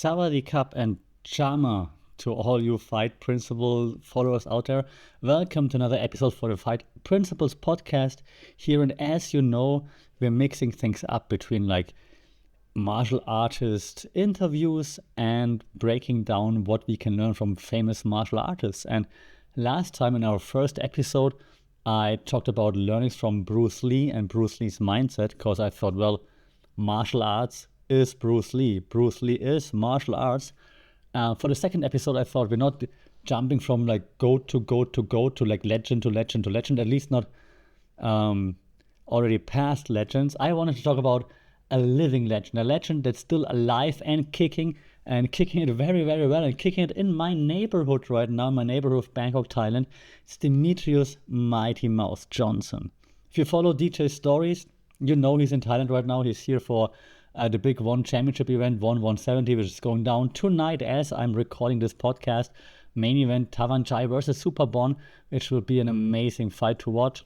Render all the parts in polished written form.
Sawadee Cup and Chama to all you Fight Principle followers out there. Welcome to another episode for the Fight Principles Podcast here. And as you know, we're mixing things up between like martial artist interviews and breaking down what we can learn from famous martial artists. And last time in our first episode, I talked about learnings from Bruce Lee and Bruce Lee's mindset, because I thought, well, martial arts is Bruce Lee. Bruce Lee is martial arts. For the second episode, I thought we're not jumping from like goat to goat to goat to like legend to legend to legend, at least not already past legends. I wanted to talk about a living legend, a legend that's still alive and kicking it very, very well, and kicking it in my neighborhood right now, my neighborhood of Bangkok, Thailand. It's Demetrious Mighty Mouse Johnson. If you follow DJ's stories, you know he's in Thailand right now. He's here for the big One Championship event, One 170, which is going down tonight as I'm recording this podcast. Main event, Tavanchai versus Superbon, which will be an amazing fight to watch.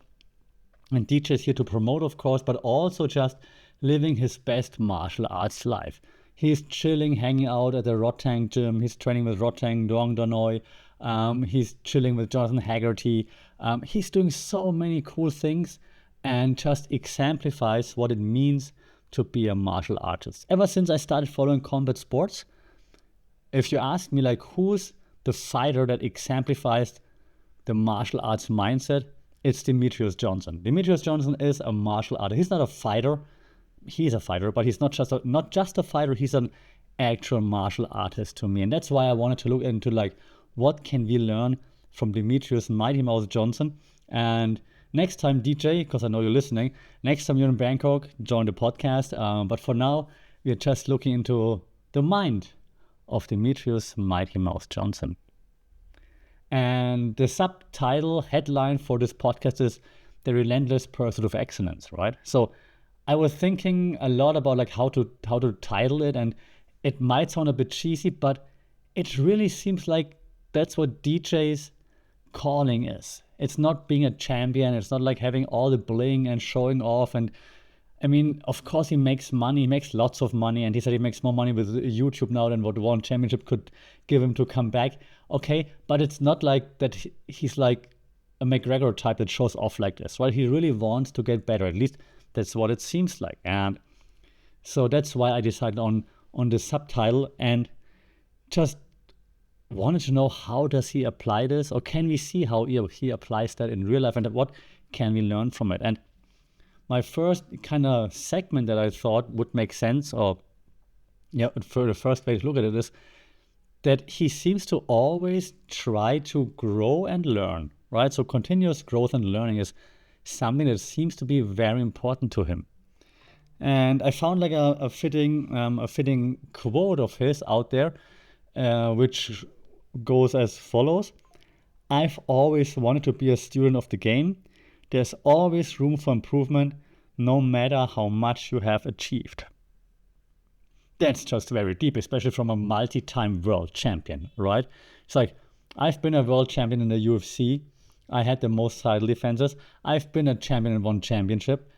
And DJ is here to promote, of course, but also just living his best martial arts life. He's chilling, hanging out at the Rodtang gym. He's training with Rodtang, Dong Donoy. He's chilling with Jonathan Haggerty. He's doing so many cool things and just exemplifies what it means to be a martial artist. Ever since I started following combat sports, if you ask me like who's the fighter that exemplifies the martial arts mindset, it's Demetrious Johnson. Demetrious Johnson is a martial artist. He's not a fighter. He's a fighter, but he's not just a fighter. He's an actual martial artist to me, and that's why I wanted to look into like what can we learn from Demetrious Mighty Mouse Johnson. And next time, DJ, because I know you're listening, next time you're in Bangkok, join the podcast. But for now, we're just looking into the mind of Demetrious Mighty Mouse Johnson. And the subtitle headline for this podcast is The Relentless Pursuit of Excellence, right? So I was thinking a lot about like how to title it, and it might sound a bit cheesy, but it really seems like that's what DJ's calling is. It's not being a champion. It's not like having all the bling and showing off. And I mean, of course, he makes money. He makes lots of money. And he said he makes more money with YouTube now than what One Championship could give him to come back. Okay, but it's not like that he's like a McGregor type that shows off like this, right? He really wants to get better. At least that's what it seems like. And so that's why I decided on the subtitle and just wanted to know, how does he apply this, or can we see how he applies that in real life, and what can we learn from it? And my first kind of segment that I thought would make sense, or for the first way to look at it, is that he seems to always try to grow and learn, right? So continuous growth and learning is something that seems to be very important to him. And I found like a fitting quote of his out there, which goes as follows: I've always wanted to be a student of the game. There's always room for improvement, no matter how much you have achieved. That's just very deep, especially from a multi-time world champion, right? It's like, I've been a world champion in the UFC. I had the most title defenses. I've been a champion in One Championship,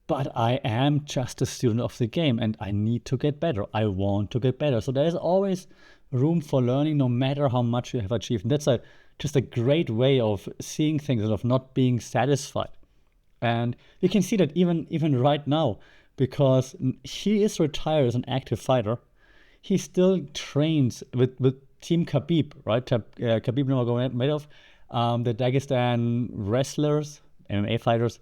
but I am just a student of the game and I need to get better. I want to get better. So there's always room for learning, no matter how much you have achieved. And that's just a great way of seeing things and of not being satisfied. And you can see that even right now, because he is retired as an active fighter, he still trains with Team Khabib, right? Khabib Nurmagomedov, the Dagestan wrestlers, MMA fighters.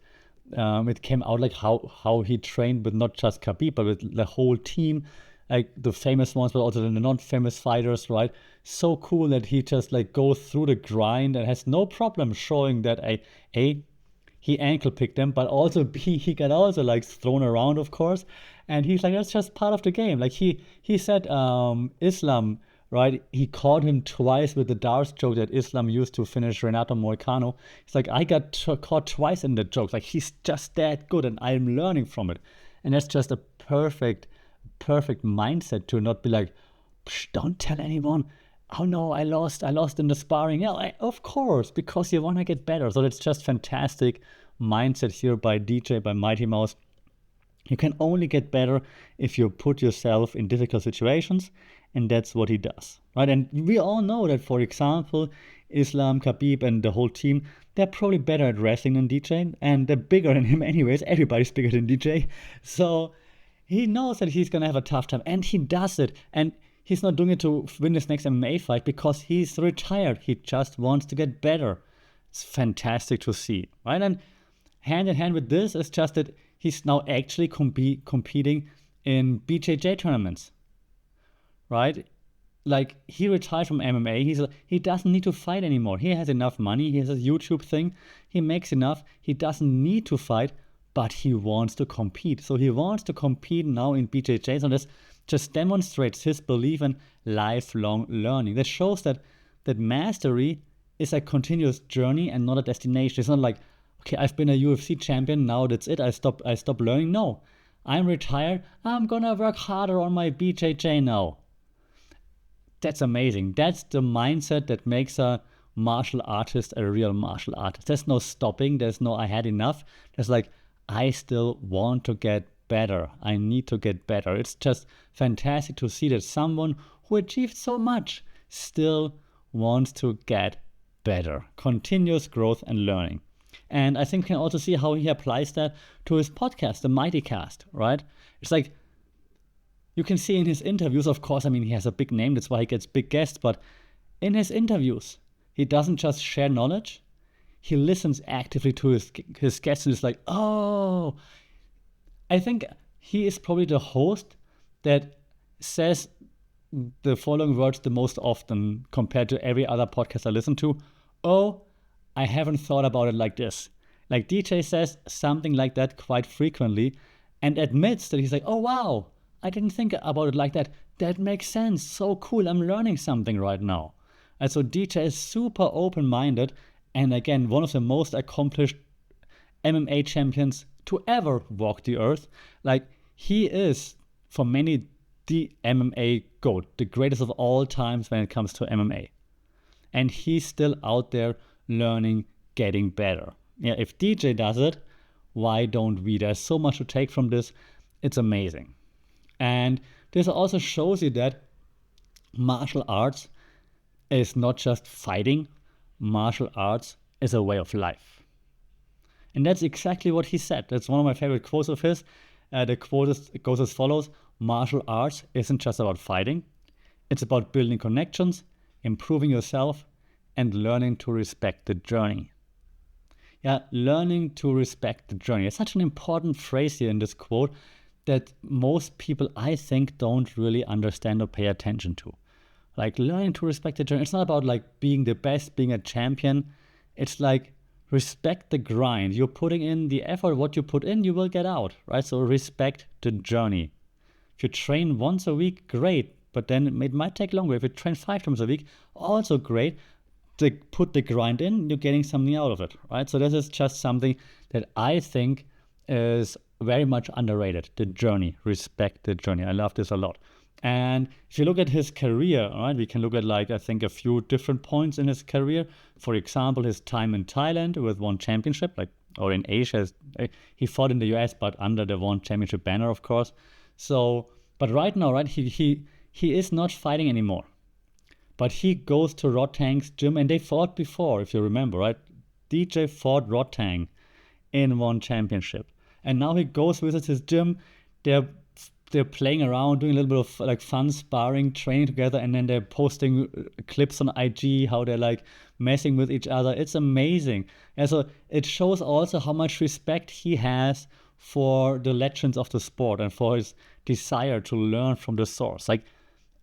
It came out like how he trained with not just Khabib, but with the whole team, like the famous ones, but also the non-famous fighters, right? So cool that he just like goes through the grind and has no problem showing that he ankle picked them, but also he got also like thrown around, of course. And he's like, that's just part of the game. Like he said, Islam, right? He caught him twice with the darts joke that Islam used to finish Renato Moicano. He's like, I got caught twice in the jokes. Like, he's just that good, and I'm learning from it. And that's just a perfect mindset to not be like, don't tell anyone. Oh no, I lost in the sparring. Yeah, of course, because you want to get better. So that's just fantastic mindset here by DJ, by Mighty Mouse. You can only get better if you put yourself in difficult situations and that's what he does, right? And we all know that, for example, Islam, Khabib, and the whole team, they're probably better at wrestling than DJ, and they're bigger than him anyways. Everybody's bigger than DJ. So he knows that he's going to have a tough time, and he does it. And he's not doing it to win his next MMA fight because he's retired. He just wants to get better. It's fantastic to see, right? And hand in hand with this is just that he's now actually competing in BJJ tournaments, right? Like, he retired from MMA. He doesn't need to fight anymore. He has enough money. He has a YouTube thing. He makes enough. He doesn't need to fight, but he wants to compete. So he wants to compete now in BJJ. So this just demonstrates his belief in lifelong learning. That shows that mastery is a continuous journey and not a destination. It's not like, okay, I've been a UFC champion, now that's it, I stop learning. No, I'm retired, I'm gonna work harder on my BJJ now. That's amazing. That's the mindset that makes a martial artist a real martial artist. There's no stopping, there's no I had enough. There's like, I still want to get better. I need to get better. It's just fantastic to see that someone who achieved so much still wants to get better. Continuous growth and learning. And I think you can also see how he applies that to his podcast, the Mighty Cast, right? It's like, you can see in his interviews, of course, I mean, he has a big name, that's why he gets big guests, but in his interviews, he doesn't just share knowledge, he listens actively to his guests and is like, oh, I think he is probably the host that says the following words the most often compared to every other podcast I listen to. Oh, I haven't thought about it like this. Like, DJ says something like that quite frequently and admits that he's like, oh wow, I didn't think about it like that. That makes sense. So cool. I'm learning something right now. And so DJ is super open-minded, and again, one of the most accomplished MMA champions to ever walk the earth. Like, he is, for many, the MMA GOAT, the greatest of all times when it comes to MMA. And he's still out there learning, getting better. Yeah, if DJ does it, why don't we? There's so much to take from this. It's amazing. And this also shows you that martial arts is not just fighting. Martial arts is a way of life. And that's exactly what he said. That's one of my favorite quotes of his. The quote goes as follows: martial arts isn't just about fighting. It's about building connections, improving yourself, and learning to respect the journey. Yeah, learning to respect the journey. It's such an important phrase here in this quote that most people, I think, don't really understand or pay attention to. Like, learning to respect the journey. It's not about like being the best, being a champion. It's like, respect the grind. You're putting in the effort. What you put in, you will get out, right? So respect the journey. If you train once a week, great. But then it might take longer. If you train 5 times a week, also great. To put the grind in, you're getting something out of it, right? So this is just something that I think is very much underrated. The journey. Respect the journey. I love this a lot. And if you look at his career, right, we can look at like, I think, a few different points in his career. For example, his time in Thailand with one championship, like, or in Asia. He fought in the US, but under the one championship banner, of course. So, but right now, right, he is not fighting anymore. But he goes to Rodtang's gym, and they fought before, if you remember, right? DJ fought Rodtang in one championship. And now he goes, visits his gym. They're playing around, doing a little bit of like fun sparring, training together, and then they're posting clips on IG, how they're like messing with each other. It's amazing. And so it shows also how much respect he has for the legends of the sport and for his desire to learn from the source. Like,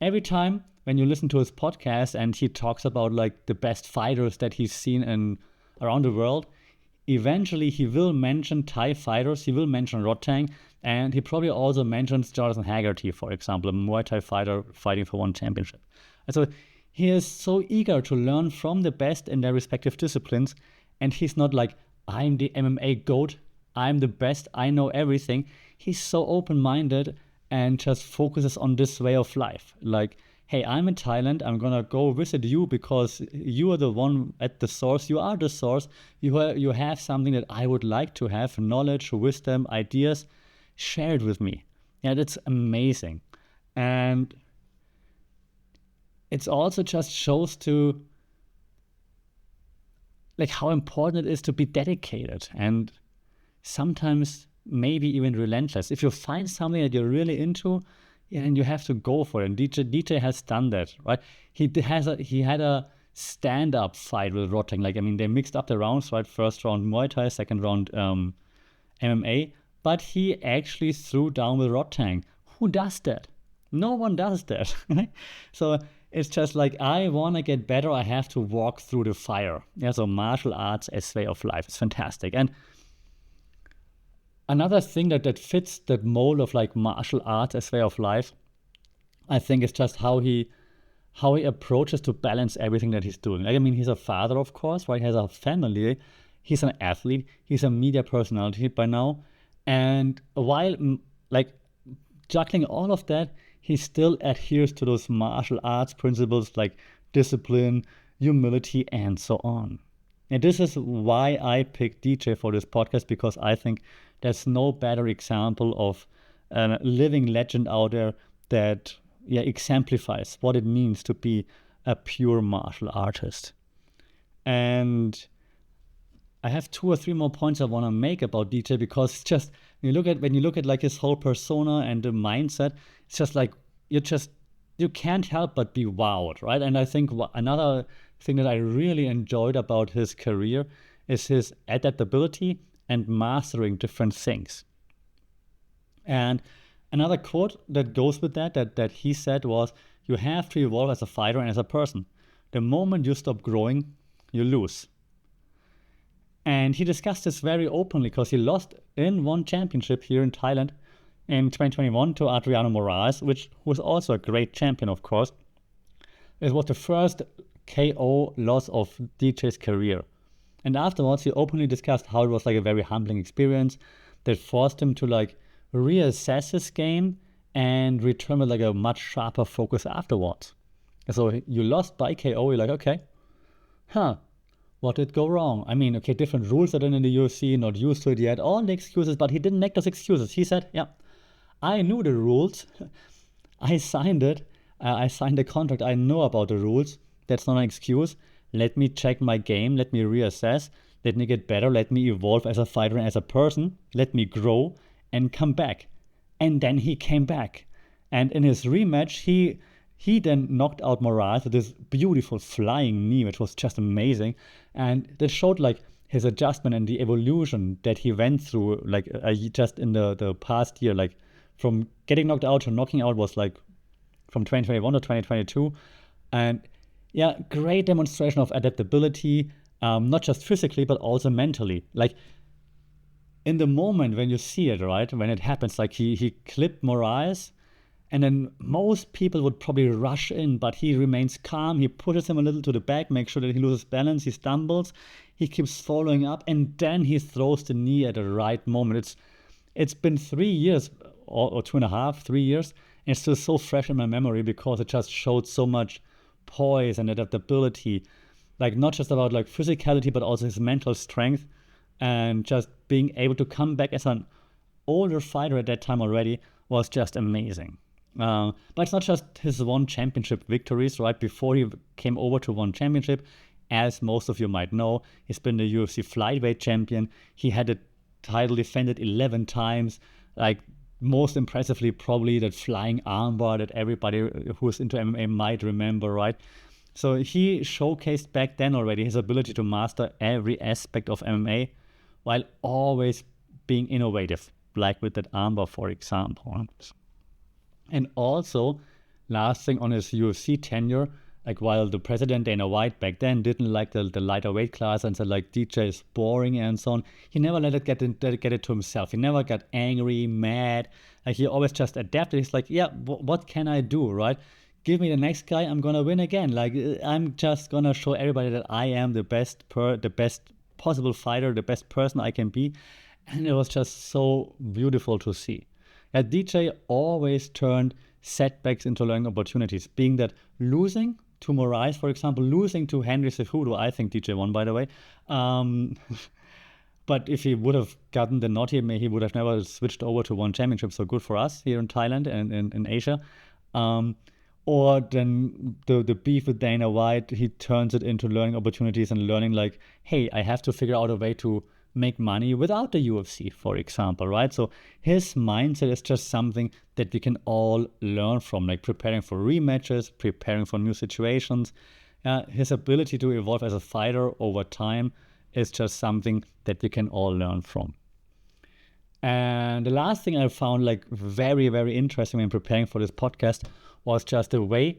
every time when you listen to his podcast and he talks about like the best fighters that he's seen around the world, eventually he will mention Thai fighters, he will mention Rodtang, and he probably also mentions Jonathan Haggerty, for example, a Muay Thai fighter fighting for one championship. And so he is so eager to learn from the best in their respective disciplines, and he's not like, I'm the MMA GOAT, I'm the best, I know everything. He's so open-minded and just focuses on this way of life. Like, hey, I'm in Thailand, I'm gonna go visit you because you are the one at the source, you are the source, you have something that I would like to have, knowledge, wisdom, ideas, share it with me. Yeah, that's amazing. And it's also just shows to like how important it is to be dedicated and sometimes maybe even relentless. If you find something that you're really into, yeah, then you have to go for it. And DJ has done that, right? He had a stand-up fight with Rodtang. Like, I mean, they mixed up the rounds, right? First round Muay Thai, second round MMA. But he actually threw down with Rodtang. Who does that? No one does that. So it's just like, I want to get better. I have to walk through the fire. Yeah, so martial arts as way of life. It's fantastic. And another thing that fits that mold of like martial arts as way of life, I think, is just how he approaches to balance everything that he's doing. Like, I mean, he's a father, of course, right? He has a family. He's an athlete. He's a media personality by now. And while like juggling all of that, he still adheres to those martial arts principles like discipline, humility, and so on. And this is why I picked DJ for this podcast, because I think there's no better example of a living legend out there that exemplifies what it means to be a pure martial artist. And I have 2 or 3 more points I want to make about DJ, because it's just when you look at like his whole persona and the mindset, it's just like you can't help but be wowed, right? And I think another thing that I really enjoyed about his career is his adaptability and mastering different things. And another quote that goes with that he said was, "You have to evolve as a fighter and as a person. The moment you stop growing, you lose." And he discussed this very openly because he lost in one championship here in Thailand in 2021 to Adriano Moraes, which was also a great champion, of course. It was the first KO loss of DJ's career. And afterwards, he openly discussed how it was like a very humbling experience that forced him to like reassess his game and return with like a much sharper focus afterwards. So you lost by KO, you're like, okay, what did go wrong? I mean, okay, different rules are done in the UFC, not used to it yet, all the excuses, but he didn't make those excuses. He said, yeah, I knew the rules. I signed it. I signed the contract. I know about the rules. That's not an excuse. Let me check my game. Let me reassess. Let me get better. Let me evolve as a fighter and as a person. Let me grow and come back. And then he came back. And in his rematch, he then knocked out Moraes with this beautiful flying knee, which was just amazing. And that showed like his adjustment and the evolution that he went through, like just in the past year, like from getting knocked out to knocking out was like from 2021 to 2022. And yeah, great demonstration of adaptability, not just physically, but also mentally. Like in the moment when you see it, right, when it happens, like he clipped Moraes, and then most people would probably rush in, but he remains calm. He pushes him a little to the back, makes sure that he loses balance, he stumbles, he keeps following up, and then he throws the knee at the right moment. It's been 3 years, or 2.5, 3 years, and it's still so fresh in my memory because it just showed so much poise and adaptability, like not just about like physicality, but also his mental strength, and just being able to come back as an older fighter at that time already was just amazing. But it's not just his one championship victories, right? Before he came over to one championship, as most of you might know, he's been the UFC flyweight champion. He had the title defended 11 times. Like most impressively, probably that flying armbar that everybody who's into MMA might remember, right? So he showcased back then already his ability to master every aspect of MMA while always being innovative, like with that armbar, for example. And also, last thing on his UFC tenure, like while the president Dana White back then didn't like the lighter weight class and said like DJ is boring and so on, he never let it get it to himself. He never got angry, mad. Like he always just adapted. He's like, yeah, what can I do, right? Give me the next guy, I'm gonna win again. Like I'm just gonna show everybody that I am the best possible fighter, the best person I can be. And it was just so beautiful to see. DJ always turned setbacks into learning opportunities, being that losing to Moraes, for example, losing to Henry Cejudo, I think DJ won, by the way. But if he would have gotten the nod, he would have never switched over to one championship. So good for us here in Thailand and in Asia. Or then the beef with Dana White, he turns it into learning opportunities and learning like, hey, I have to figure out a way to make money without the UFC, for example, right? So his mindset is just something that we can all learn from, like preparing for rematches, preparing for new situations. His ability to evolve as a fighter over time is just something that we can all learn from. And the last thing I found like very, very interesting when preparing for this podcast was just the way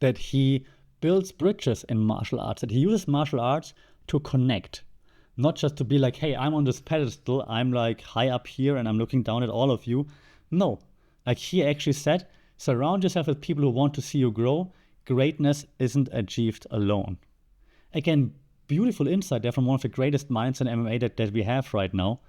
that he builds bridges in martial arts, that he uses martial arts to connect, not just to be like, hey, I'm on this pedestal, I'm like high up here and I'm looking down at all of you. No, like he actually said, surround yourself with people who want to see you grow. Greatness isn't achieved alone. Again, beautiful insight there from one of the greatest minds in MMA that we have right now.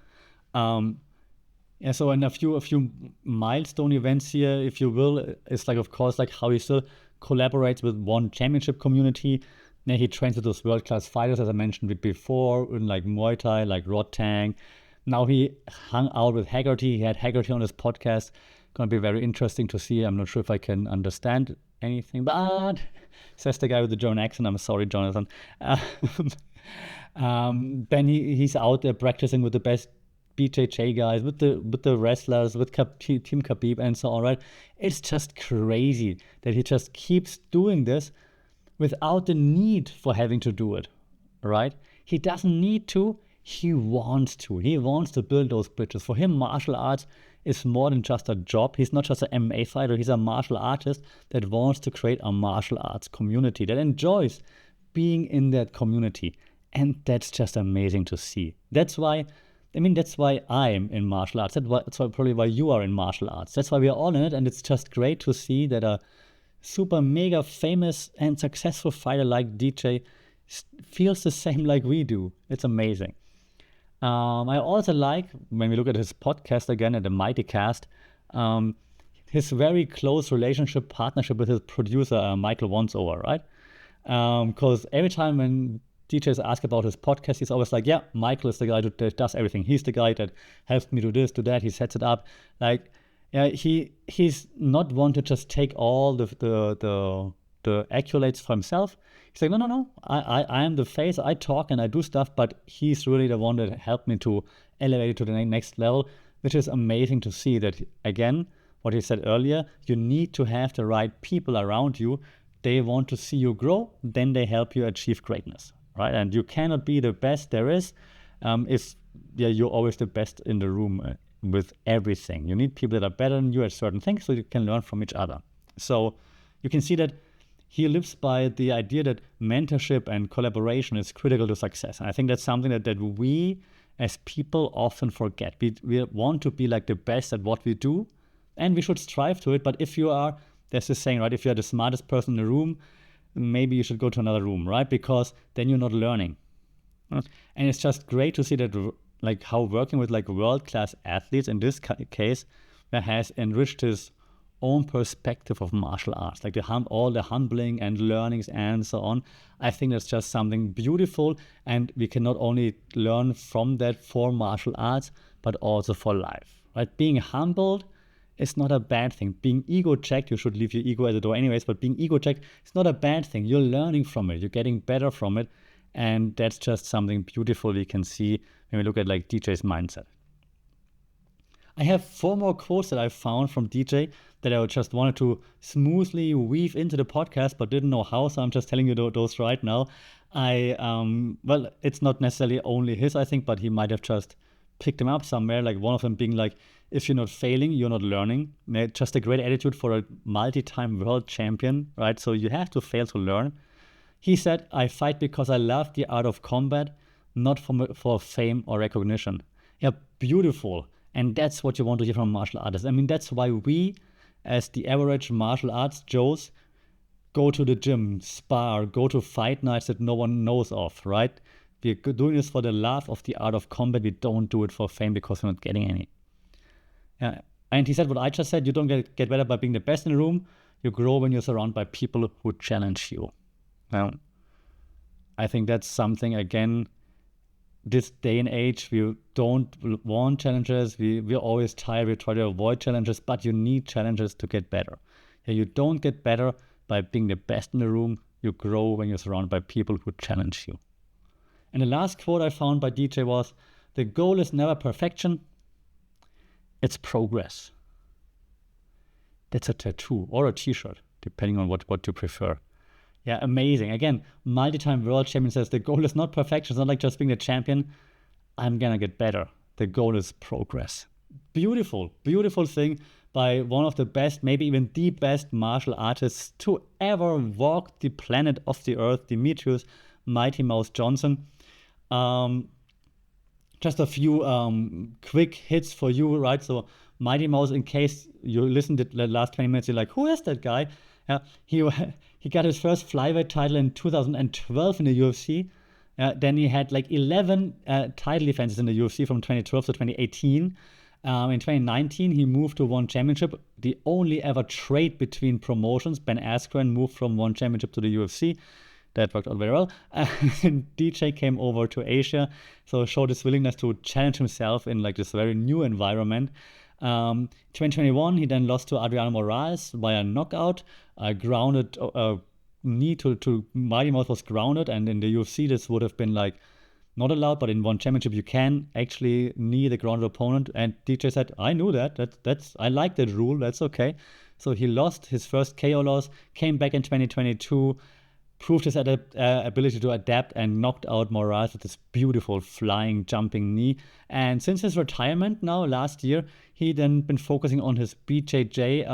So in a few milestone events here, if you will, it's like, of course, like how he still collaborates with one championship community. Then he trains with those world-class fighters, as I mentioned before, in like Muay Thai, like Rodtang. Now he hung out with Haggerty. He had Haggerty on his podcast. Gonna be very interesting to see. I'm not sure if I can understand anything, but says the guy with the German accent. I'm sorry, Jonathan. Then he's out there practicing with the best BJJ guys, with the wrestlers, with Team Khabib and so on, right? It's just crazy that he just keeps doing this without the need for having to do it, right? He doesn't need to, he wants to. He wants to build those bridges. For him, martial arts is more than just a job. He's not just an MMA fighter, he's a martial artist that wants to create a martial arts community, that enjoys being in that community. And that's just amazing to see. That's why I'm in martial arts. That's probably why you are in martial arts. That's why we are all in it. And it's just great to see that a super mega famous and successful fighter like DJ feels the same like we do. It's amazing. I also like, when we look at his podcast again, at the Mighty Cast, his very close partnership with his producer, Michael Onceover, right? Because every time when DJs ask about his podcast, he's always like, yeah, Michael is the guy that does everything. He's the guy that helps me do this, do that. He sets it up. Like, yeah, he's not one to just take all the accolades for himself. He's like, no, I am the face. I talk and I do stuff, but he's really the one that helped me to elevate it to the next level, which is amazing to see. That, again, what he said earlier, you need to have the right people around you. They want to see you grow, then they help you achieve greatness. Right, and you cannot be the best there is if you're always the best in the room with everything. You need people that are better than you at certain things so you can learn from each other. So you can see that he lives by the idea that mentorship and collaboration is critical to success. And I think that's something that we as people often forget. We want to be like the best at what we do, and we should strive to it. But if you are, there's this saying, right, if you're the smartest person in the room, maybe you should go to another room, right? Because then you're not learning. And it's just great to see that, like, how working with like world-class athletes in this case has enriched his own perspective of martial arts, like all the humbling and learnings and so on. I think that's just something beautiful, and we can not only learn from that for martial arts, but also for life, right? Being humbled is not a bad thing. Being ego-checked, you should leave your ego at the door anyways, but being ego-checked is not a bad thing. You're learning from it. You're getting better from it. And that's just something beautiful we can see when we look at like DJ's mindset. I have 4 more quotes that I found from DJ that I just wanted to smoothly weave into the podcast, but didn't know how, so I'm just telling you those right now. Well, it's not necessarily only his, I think, but he might have just picked them up somewhere, like one of them being like, if you're not failing, you're not learning. Just a great attitude for a multi-time world champion, right? So you have to fail to learn. He said, I fight because I love the art of combat, not for fame or recognition. Yeah, beautiful. And that's what you want to hear from martial artists. I mean, that's why we, as the average martial arts Joes, go to the gym, spar, go to fight nights that no one knows of, right? We're doing this for the love of the art of combat. We don't do it for fame because we're not getting any. Yeah. And he said what I just said, you don't get better by being the best in the room. You grow when you're surrounded by people who challenge you. Now, I think that's something, again, this day and age, we don't want challenges. We're always tired. We try to avoid challenges, but you need challenges to get better. You don't get better by being the best in the room. You grow when you're surrounded by people who challenge you. And the last quote I found by DJ was, "The goal is never perfection, it's progress." That's a tattoo or a t-shirt, depending on what you prefer. Yeah, amazing. Again, multi-time world champion says the goal is not perfection. It's not like just being the champion. I'm gonna get better. The goal is progress. Beautiful, beautiful thing by one of the best, maybe even the best martial artists to ever walk the planet of the earth, Demetrious Mighty Mouse Johnson. Just a few quick hits for you, right? So Mighty Mouse, in case you listened to the last 20 minutes, you're like, who is that guy? He got his first flyweight title in 2012 in the UFC. Then he had like 11 title defenses in the UFC from 2012 to 2018. In 2019, he moved to one championship, the only ever trade between promotions. Ben Askren moved from one championship to the UFC. That worked out very well. And DJ came over to Asia, so showed his willingness to challenge himself in like this very new environment. 2021, he then lost to Adriano Moraes via knockout. Grounded knee to Mighty Mouse was grounded, and in the UFC this would have been like not allowed, but in one championship you can actually knee the grounded opponent. And DJ said, I knew that. That's I like that rule. That's okay. So he lost his first KO loss, came back in 2022, proved his ability to adapt, and knocked out Moraes with this beautiful flying, jumping knee. And since his retirement now last year, he then been focusing on his BJJ,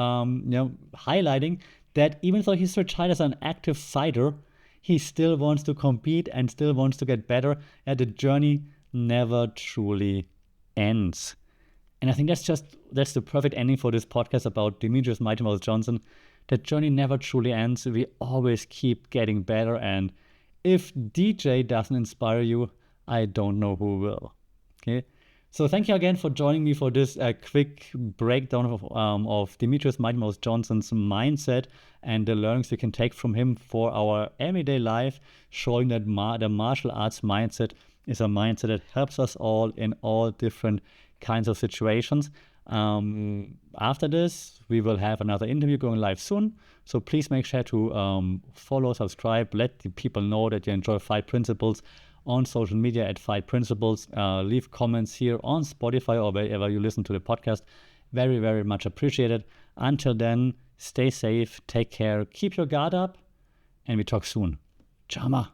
highlighting that even though he's retired as an active fighter, he still wants to compete and still wants to get better. And the journey never truly ends. And I think that's the perfect ending for this podcast about Demetrious Mighty Mouse Johnson. The journey never truly ends. We always keep getting better. And if DJ doesn't inspire you, I don't know who will. Okay. So thank you again for joining me for this quick breakdown of Demetrious Mighty Mouse Johnson's mindset and the learnings we can take from him for our everyday life, showing that the martial arts mindset is a mindset that helps us all in all different kinds of situations. After this, we will have another interview going live soon. So please make sure to follow, subscribe, let the people know that you enjoy Fight Principles on social media at Fight Principles. Leave comments here on Spotify or wherever you listen to the podcast. Very, very much appreciated. Until then, stay safe, take care, keep your guard up, and we talk soon. Chama.